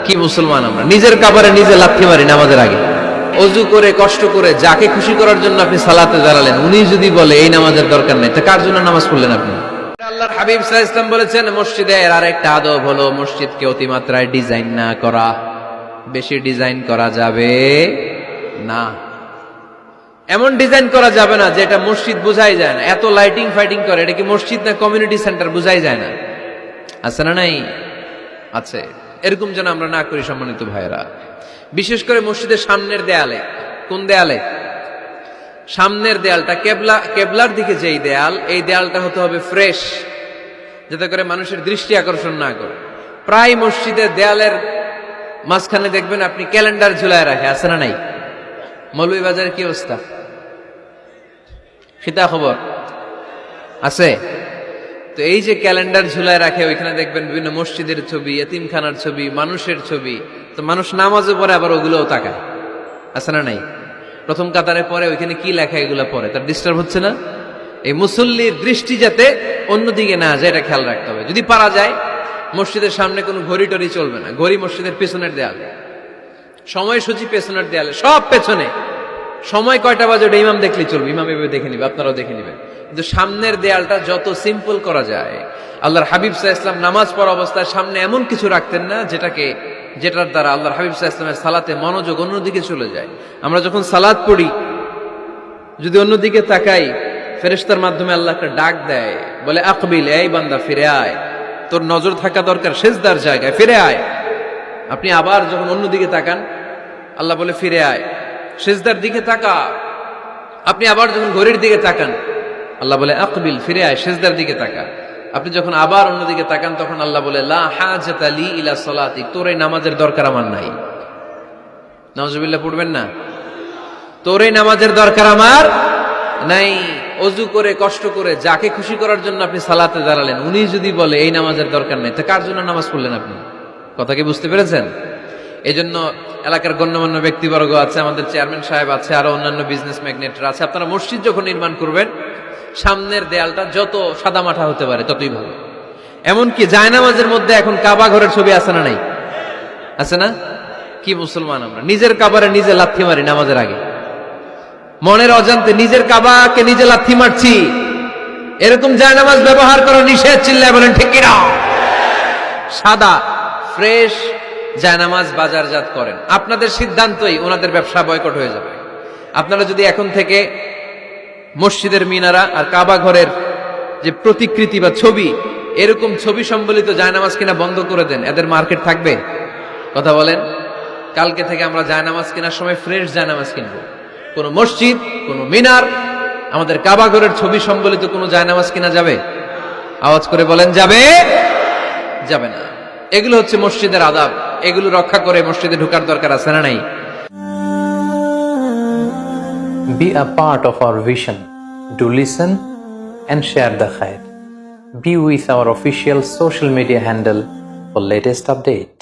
কি মুসলমান আমরা, নিজের কাবারে নিজে লাথি মারি নামাজের আগে। অজু করে কষ্ট করে যাকে খুশি করার জন্য আপনি সালাতে দাঁড়ালেন, উনি যদি বলে এই নামাজের দরকার নেই, তা কার জন্য নামাজ পড়লেন আপনি? আল্লাহর হাবিব সাল্লাল্লাহু আলাইহি ওয়াসাল্লাম বলেছেন, মসজিদের আরেকটা আদব হলো মসজিদকে অতিমাত্রায় ডিজাইন না করা। বেশি ডিজাইন করা যাবে না, এমন ডিজাইন করা যাবে না যে এটা মসজিদ বোঝাই যায় না। এত লাইটিং ফাইটিং করে, এটা কি মসজিদ না কমিউনিটি সেন্টার বোঝাই যায় না? আছে না নাই? আছে। এরকম যেন আমরা না করি সম্মানিত ভাইয়েরা। বিশেষ করে মসজিদের সামনের দেয়ালে। কোন দেয়ালে? সামনের দেয়ালটা, কেবলার দিকে যেই দেয়াল, এই দেয়ালটা হতে হবে ফ্রেশ, যাতে করে মানুষের দৃষ্টি আকর্ষণ না করে। প্রায় মসজিদের দেয়ালের মাঝখানে দেখবেন আপনি ক্যালেন্ডার ঝুলায় রাখে, আছে না নাই? মৌলভীবাজারের কি অবস্থা? খিতা খবর আছে? তো এই যে ক্যালেন্ডার ঝুলায় রাখে, ওইখানে দেখবেন বিভিন্ন মসজিদের ছবি, এতিমখানার ছবি, মানুষের ছবি। তো মানুষ নামাজে পড়ে আবার ওগুলোও তাকায়, আছে না নাই? প্রথম কাতারে পরে ওইখানে কি লেখা এগুলো পরে, তার ডিস্টার্ব হচ্ছে না? এই মুসল্লির দৃষ্টি যাতে অন্যদিকে না যায়, এটা খেয়াল রাখতে হবে। যদি পারা যায় মসজিদের সামনে কোনো ঘড়ি টড়ি চলবে না। ঘড়ি মসজিদের পেছনের দেয়ালে, সময়সূচি পেছনের দেয়ালে, সব পেছনে। সময় কয়টা বাজে ওটা ইমাম দেখলেই চলবে, ইমাম এভাবে দেখে নিবে, আপনারাও দেখে নিবেন। কিন্তু সামনের দেয়ালটা যত সিম্পল করা যায়। আল্লাহর হাবিব সাল্লাল্লাহু আলাইহি ওয়াসাল্লাম নামাজ পড়া অবস্থায় সামনে এমন কিছু রাখতেন না যেটার দ্বারা আল্লাহর হাবিব সাল্লাল্লাহু আলাইহি ওয়াসাল্লামের সালাতে মনোযোগ অন্যদিকে চলে যায়। আমরা যখন সালাত পড়ি, যদি অন্যদিকে তাকাই, ফেরেশতার মাধ্যমে আল্লাহ একটা ডাক দেয়, বলে আকবিল, এই বান্দা ফিরে আয়, তোর নজর থাকা দরকার সিজদার জায়গায়, ফিরে আয়। আপনি আবার যখন অন্যদিকে তাকান, আল্লাহ বলে ফিরে আয়, সিজদার দিকে তাকা। আপনি আবার যখন ঘড়ির দিকে তাকান, আল্লাহ বলে আকবিল, ফিরে আয়, সিজদার দিকে তাকা। আপনি যখন আবার অন্যদিকে তাকান, তখন আল্লাহ বলে লা হাজাতা লি ইলা সালাতিক, তোর এই নামাজের দরকার আমার নাই। নাউজুবিল্লাহ পড়বেন না? তোর এই নামাজের দরকার আমার নাই। অজু করে কষ্ট করে যাকে খুশি করার জন্য আপনি সালাতে দাঁড়ালেন, উনি যদি বলে এই নামাজের দরকার নেই, তা কার জন্য নামাজ পড়লেন আপনি? কথা কি বুঝতে পেরেছেন? এই জন্য এলাকার গণ্যমান্য ব্যক্তিবর্গ আছে, আমাদের চেয়ারম্যান সাহেব আছে, আরো অন্যান্য বিজনেস ম্যাগনেটরা আছে। আপনারা মসজিদ যখন নির্মাণ করবেন, সামনের দেয়ালটা যত সাদামাটা হতে পারে ততই ভালো। এমনকি জায়নামাজের মধ্যে এখন কাবা ঘরের ছবি আছে না নাই? আছে না? কি মুসলমান আমরা, নিজের কাবারে নিজে লাথি মারি নামাজের আগে। মনের অজান্তে নিজের কাবাকে নিজে লাথি মারছি। এরকম জায়নামাজ ব্যবহার করা নিষেধ, চিল্লায় বলেন ঠিক কিনা? সাদা ফ্রেশ জায়নামাজ বাজারজাত করেন, আপনাদের সিদ্ধান্তই ওনাদের ব্যবসা বয়কট হয়ে যাবে। আপনারা যদি এখন থেকে মসজিদের মিনারা আর কাবা ঘরের যে প্রতিকৃতি বা ছবি, এরকম ছবি সম্বলিত জায়নামাজ কিনা বন্ধ করে দেন, এদের মার্কেট থাকবে? কথা বলেন। কালকে থেকে আমরা জায়নামাজ কেনার সময় ফ্রেশ জায়নামাজ কিনবো। কোন মসজিদ, কোন মিনার, আমাদের কাবা ঘরের ছবি সম্বলিত কোন জায়নামাজ কিনা যাবে? আওয়াজ করে বলেন, যাবে? যাবে না। এগুলো হচ্ছে মসজিদের আদাব, এগুলো রক্ষা করে মসজিদে ঢোকার দরকার আছে না নাই? Be a part of our vision. Do listen and share the khair. Be with our official social media handle for latest update.